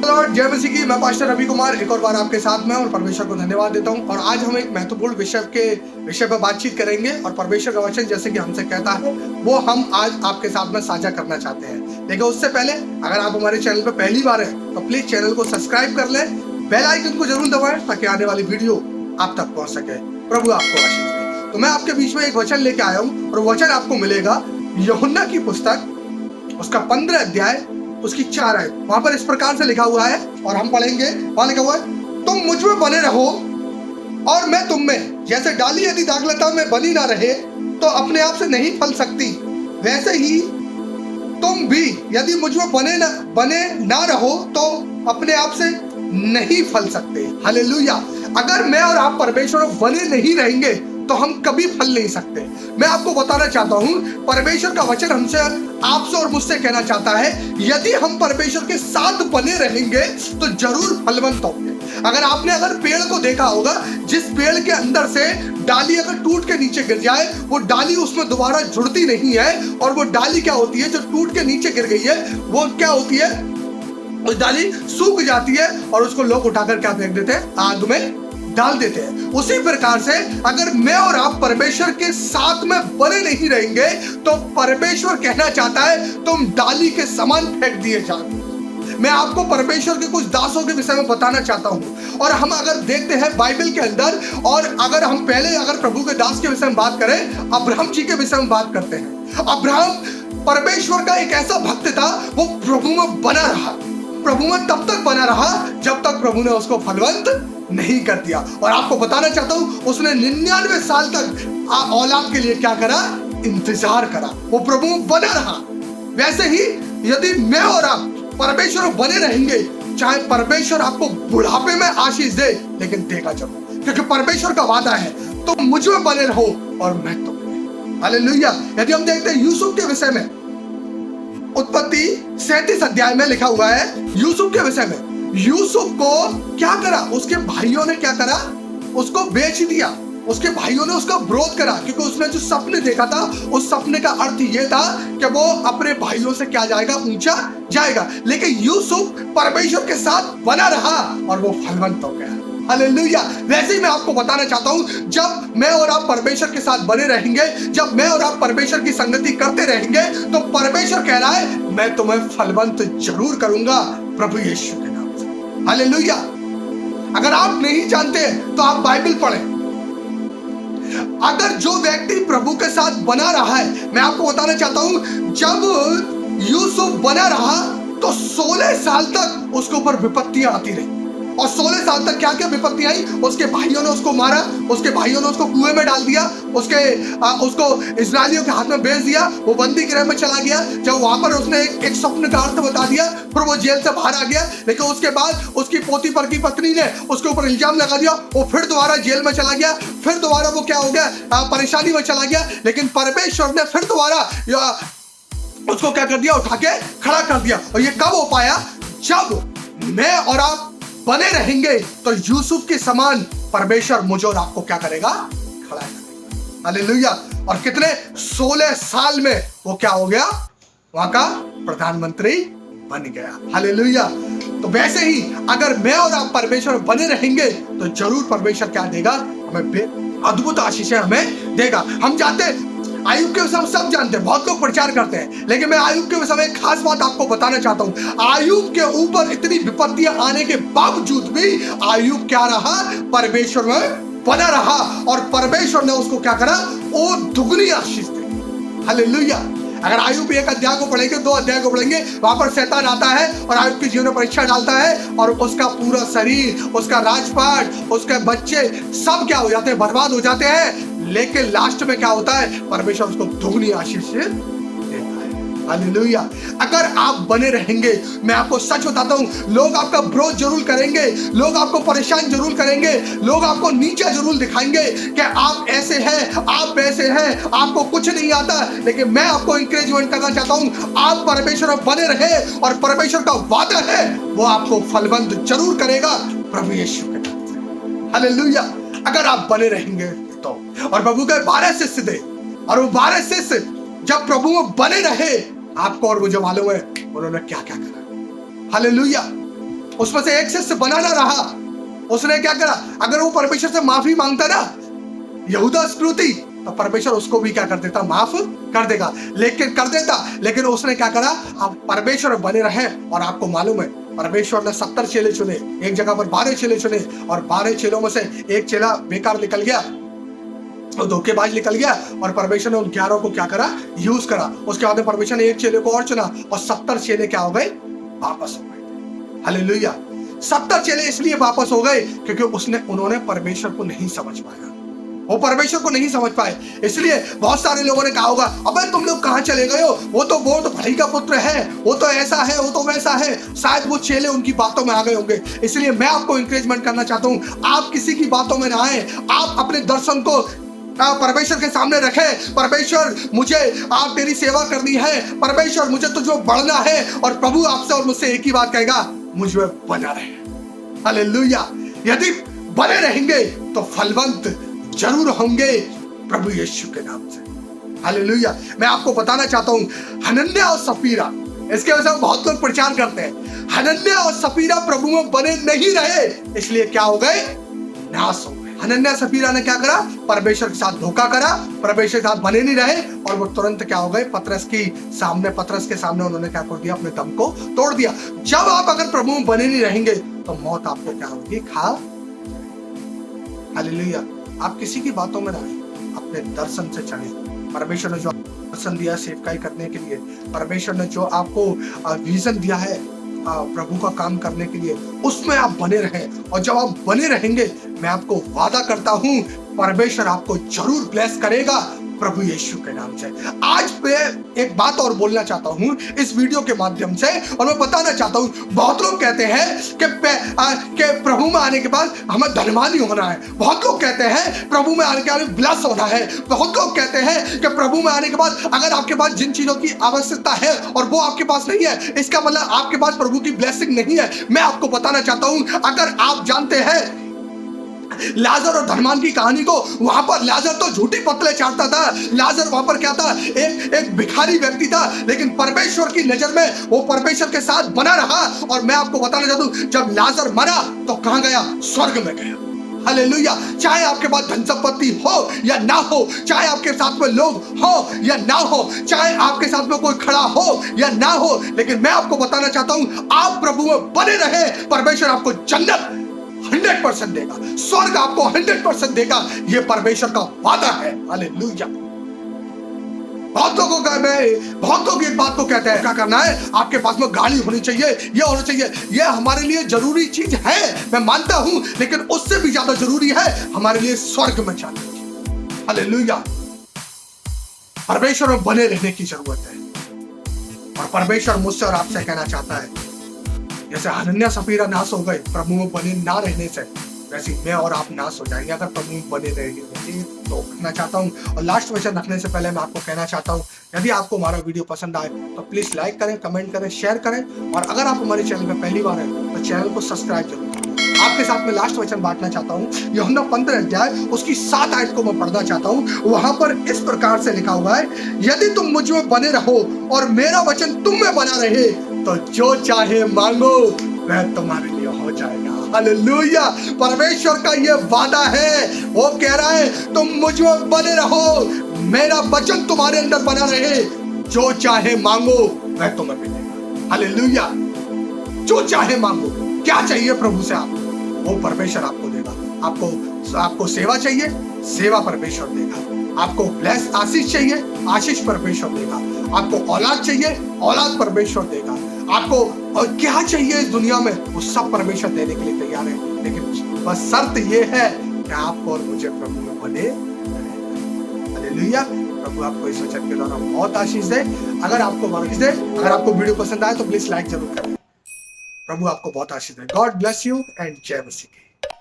Lord जय मसीह की। मैं पास्टर रवि कुमार एक और बार आपके साथ में और परमेश्वर को धन्यवाद देता हूं। और आज हम एक महत्वपूर्ण विषय पर बातचीत करेंगे और परमेश्वर का वचन जैसे कि हमसे कहता है वो हम आज आपके साथ में साझा करना चाहते हैं। लेकिन उससे पहले अगर आप हमारे चैनल पर पहली बार हैं तो प्लीज चैनल को सब्सक्राइब कर लें, बेल आइकन को जरूर दबाएं ताकि आने वाली वीडियो आप तक पहुंच सके। प्रभु आपको आशीष दे। तो मैं आपके बीच में एक वचन लेके आया हूँ और वचन आपको मिलेगा यूहन्ना की पुस्तक उसका 15 अध्याय उसकी 4 आयत। वहां पर इस प्रकार से लिखा हुआ है और हम पढ़ेंगे। वहां लिखा हुआ है, तुम मुझ में बने रहो और मैं तुम में। जैसे डाली यदि दाखलता में बनी ना रहे तो अपने आप से नहीं फल सकती, वैसे ही तुम भी यदि मुझ में बने ना रहो तो अपने आप से नहीं फल सकते। हालेलुया। अगर मैं और आप परमेश्वर में बने नहीं रहेंगे तो हम कभी फल नहीं सकते। मैं आपको बताना चाहता हूं, परमेश्वर का वचन हमसे, आपसे और मुझसे कहना चाहता है यदि हम परमेश्वर के साथ बने रहेंगे तो जरूर फलवंत होंगे। अगर पेड़ को देखा होगा, जिस पेड़ के अंदर से डाली अगर टूट के नीचे गिर जाए वो डाली उसमें दोबारा जुड़ती नहीं है। और वो डाली क्या होती है जो टूट के नीचे गिर गई है वो क्या होती है, उस डाली सूख जाती है और उसको लोग उठाकर क्या फेंक देते हैं, आग में डाल देते हैं। उसी प्रकार से अगर मैं और आप परमेश्वर के साथ में बने नहीं रहेंगे तो परमेश्वर कहना चाहता है तुम डाली के समान फेंक दिए जाओगे। मैं आपको परमेश्वर के कुछ दासों के विषय में बताना चाहता हूं। और हम अगर देखते हैं बाइबल के अंदर, और अगर हम पहले प्रभु के दास के विषय में बात करें, अब्राहम जी के विषय में बात करते हैं। अब्राहम परमेश्वर का एक ऐसा भक्त था, वो प्रभु में बना रहा। प्रभु में तब तक बना रहा जब तक प्रभु ने उसको फलवंत नहीं कर दिया। और आपको बताना चाहता हूं उसने 99 साल तक औलाद के लिए क्या करा, इंतजार करा। वो प्रभु में बना रहा। वैसे ही यदि मैं और आप परमेश्वर बने रहेंगे, चाहे परमेश्वर आपको बुढ़ापे में आशीष दे, लेकिन देगा जरूर, क्योंकि परमेश्वर का वादा है तो मुझ में बने रहो और मैं तुम में। हालेलुया। यदि हम देखते हैं यूसुफ के विषय में, उत्पत्ति 37 अध्याय में लिखा हुआ है यूसुफ के विषय में। यूसुफ को क्या करा, उसके भाइयों ने क्या करा, उसको बेच दिया। उसके भाइयों ने उसका विरोध करा क्योंकि उसने जो सपने देखा था उस सपने का अर्थ ये था कि वो अपने भाइयों से क्या जाएगा, ऊंचा जाएगा। लेकिन यूसुफ परमेश्वर के साथ बना रहा और वो फलवंत हो गया। हालेलुया। वैसे ही मैं आपको बताना चाहता हूं, जब मैं और आप परमेश्वर के साथ बने रहेंगे, जब मैं और आप परमेश्वर की संगति करते रहेंगे तो परमेश्वर कह रहा है मैं तुम्हें फलवंत जरूर करूंगा, प्रभु यीशु के नाम से। हालेलुया। अगर आप नहीं जानते तो आप बाइबल पढ़ें। अगर जो व्यक्ति प्रभु के साथ बना रहा है, मैं आपको बताना चाहता हूं, जब यूसुफ बना रहा तो 16 साल तक उसके ऊपर विपत्तियां आती रही। और 16 साल तक क्या क्या विपत्ति आई, उसके भाइयों ने उसको मारा, उसके भाइयों ने उसको कुएं में डाल दिया, उसको इस्राएलियों के हाथ में बेच दिया, वो बंदी गृह में चला गया। जब वहां पर उसने एक स्वप्न का अर्थ बता दिया, फिर वो जेल से बाहर आ गया। लेकिन उसके बाद उसकी पोती पर की पत्नी ने उसके ऊपर इल्जाम लगा दिया, वो फिर दोबारा जेल में चला गया। फिर दोबारा वो क्या हो गया, परेशानी में चला गया। लेकिन परमेश्वर ने फिर दोबारा उसको क्या कर दिया, उठा के खड़ा कर दिया। और ये कब हो पाया, जब मैं और आप बने रहेंगे तो यूसुफ के समान परमेश्वर मुझे और आपको क्या करेगा, खड़ा करेगा। हालेलुया। और कितने 16 साल में वो क्या हो गया, वहां का प्रधानमंत्री बन गया। हालेलुया। तो वैसे ही अगर मैं और आप परमेश्वर बने रहेंगे तो जरूर परमेश्वर क्या देगा, हमें अद्भुत आशीषें हमें देगा। हम जानते हैं आयुब के विषय में सब जानते हैं, बहुत लोग प्रचार करते हैं, लेकिन मैं आयुब के विषय में एक खास बात आपको बताना चाहता हूं। आयुब के ऊपर इतनी विपत्तियां आने के बावजूद भी आयुब क्या रहा, परमेश्वर में बना रहा। और परमेश्वर ने उसको क्या करा, वो दुगनी आशीष दी। हालेलुया। अगर आयुब 1 अध्याय को पढ़ेंगे, 2 अध्याय को पढ़ेंगे, वहां पर शैतान आता है और आयुब के जीवन में परीक्षा डालता है और उसका पूरा शरीर, उसका राजपाट, उसके बच्चे सब क्या हो जाते हैं, बर्बाद हो जाते हैं। लेकिन लास्ट में क्या होता है, परमेश्वर उसको दुगनी आशीष देता है। हालेलुया। अगर आप बने रहेंगे, मैं आपको सच बताता हूं, लोग आपका विरोध जरूर करेंगे, लोग आपको परेशान जरूर करेंगे, लोग आपको नीचा जरूर दिखाएंगे कि आप ऐसे हैं, आप वैसे हैं, आपको कुछ नहीं आता। लेकिन मैं आपको इंकरेजमेंट करना चाहता हूं, आप परमेश्वर में बने रहे और परमेश्वर का वादा है वो आपको फलवंत जरूर करेगा, प्रभु यीशु के नाम से। हालेलुया। अगर आप बने रहेंगे तो। और प्रभु के 12 शिष्य थे और वो 12 शिष्य जब प्रभु में बने रहे, आपको और मुझे मालूम है उन्होंने क्या क्या करा। हालेलुया। उसमें से एक शिष्य बना ना रहा, उसने क्या करा, अगर वो परमेश्वर से माफी मांगता ना यहूदा इस्करियोती, तो परमेश्वर उसको भी क्या कर देता, माफ कर देगा, लेकिन उसने क्या करा, अब परमेश्वर बने रहे। और आपको मालूम है परमेश्वर ने 70 चेले चुने, एक जगह पर 12 चेले चुने, और 12 चेलों में से एक चेला बेकार निकल गया, वो धोखेबाज निकल गया, और परमेश्वर ने उन 11 को क्या करा, यूज करा। उसके बाद परमेश्वर ने एक चेले को और चुना, और 70 चेले क्या हो गए, वापस हो गए। हालेलुया। 70 चेले इसलिए वापस हो गए क्योंकि उन्होंने परमेश्वर को नहीं समझ पाया, वो परमेश्वर को नहीं समझ पाए। इसलिए बहुत सारे लोगों ने कहा होगा, अबे तुम लोग कहां चले गए हो, वो तो भाई का पुत्र है, वो तो ऐसा है, वो तो वैसा है। शायद वो चेले उनकी बातों में आ गए होंगे। इसलिए मैं आपको इंकरेजमेंट करना चाहता हूं, आप किसी की बातों में ना आए, आप अपने दर्शन को परमेश्वर के सामने रखे। परमेश्वर मुझे आप तेरी सेवा करनी है, परमेश्वर मुझे तुझे बढ़ना है, और प्रभु आपसे और मुझसे एक ही बात कहेगा, मुझ में बना रहे। हालेलुया। यदि बने रहेंगे तो फलवंत जरूर होंगे प्रभु यीशु के नाम से। हालेलुया। मैं आपको बताना चाहता हूं, हनन्याह और सफीरा, इसके वजह से बहुत लोग प्रचार करते हैं, हनन्याह और सफीरा प्रभु में बने नहीं रहे, इसलिए क्या हो गए, नाश हो गए। हनन्याह सफीरा ने क्या करा, परमेश्वर के साथ धोखा करा, परमेश्वर के साथ बने नहीं रहे, और वो तुरंत क्या हो गए, पतरस के सामने उन्होंने क्या कर दिया, अपने दम को तोड़ दिया। जब आप अगर प्रभु में बने नहीं रहेंगे तो मौत आपको क्या होगी, खा। हालेलुया। आप किसी की बातों में ना आए, अपने दर्शन से चले। परमेश्वर ने जो दर्शन दिया सेवकाई करने के लिए, परमेश्वर ने जो आपको विजन दिया है प्रभु का काम करने के लिए, उसमें आप बने रहें। और जब आप बने रहेंगे, मैं आपको वादा करता हूं, परमेश्वर आपको जरूर ब्लेस करेगा प्रभु यीशु के नाम से। आज मैं एक बात और बोलना चाहता हूं इस वीडियो के माध्यम से, और मैं बताना चाहता हूं, बहुत लोग कहते हैं कि प्रभु में आने के बाद हमें धनवान होना है, बहुत लोग कहते हैं प्रभु में आने के बाद ब्लेस होना है, बहुत लोग कहते हैं कि प्रभु में आने के बाद अगर आपके पास जिन चीजों की आवश्यकता है और वो आपके पास नहीं है, इसका मतलब आपके पास प्रभु की ब्लेसिंग नहीं है। मैं आपको बताना चाहता हूं, अगर आप जानते हैं लाजर और धनवान की कहानी को, वहां पर लाजर तो झूठी पतले चाटता था, लाजर वहां पर क्या था, एक भिखारी व्यक्ति था, लेकिन परमेश्वर की नजर में वो परमेश्वर के साथ बना रहा। और मैं आपको बताना चाहता हूं, जब लाजर मरा तो कहां गया, स्वर्ग में गया। हालेलुया। चाहे आपके पास धन संपत्ति हो या ना हो, चाहे आपके साथ में लोग हो या ना हो, चाहे आपके साथ में कोई खड़ा हो या ना हो, लेकिन मैं आपको बताना चाहता हूं, आप प्रभु में बने रहे, परमेश्वर आपको जन्नत 100% देगा, स्वर्ग आपको 100% देगा, ये परमेश्वर का वादा है। हालेलुया। बहुत लोग एक बात को कहते हैं, क्या करना है, आपके पास में गाड़ी होनी चाहिए, ये होना चाहिए। ये हमारे लिए जरूरी चीज है, मैं मानता हूं, लेकिन उससे भी ज्यादा जरूरी है हमारे लिए स्वर्ग में जाना। हालेलुया। परमेश्वर में बने रहने की जरूरत है, और परमेश्वर मुझसे और आपसे कहना चाहता है, जैसे हनन्याह सफीरा नाश हो गए प्रभु में बने ना रहने से, वैसे मैं और आप नाश हो जाएंगे अगर प्रभु में बने रहेंगे। तो कहना चाहता हूँ, और लास्ट वचन रखने से पहले मैं आपको कहना चाहता हूँ, यदि आपको हमारा वीडियो पसंद आए तो प्लीज लाइक करें, कमेंट करें, शेयर करें, और अगर आप हमारे चैनल पे पहली बार है तो चैनल को सब्सक्राइब जरूर करें। आपके साथ में लास्ट वचन बांटना चाहता हूँ, यूहन्ना 15 अध्याय उसकी 7 आयत को मैं पढ़ना चाहता हूँ। वहां पर इस प्रकार से लिखा हुआ है, यदि तुम मुझ में बने रहो और मेरा वचन तुम में बना रहे, तो जो चाहे मांगो वह तुम्हारे लिए हो जाएगा। हालेलुया। परमेश्वर का ये वादा है, वो कह रहा है, तुम मुझ में बने रहो, मेरा वचन तुम्हारे अंदर बना रहे, जो चाहे मांगो वह तुम्हें मिलेगा। हालेलुया। जो चाहे मांगो, क्या चाहिए प्रभु से आप, वो परमेश्वर आपको देगा। आपको सेवा चाहिए, सेवा परमेश्वर देगा। आपको ब्लेस आशीष चाहिए, आशीष परमेश्वर देगा। आपको औलाद चाहिए, औलाद परमेश्वर देगा। आपको और क्या चाहिए इस दुनिया में, वो सब परमेश्वर देने के लिए तैयार है, लेकिन बस शर्त ये है कि आपको और मुझे प्रभु में बने रहें। हालेलुया। प्रभु आपको इस वचन के द्वारा बहुत आशीष दे। अगर आपको वीडियो पसंद आए तो प्लीज लाइक जरूर करें। प्रभु आपको बहुत आशीष दे। गॉड ब्लेस यू एंड जय मसीह।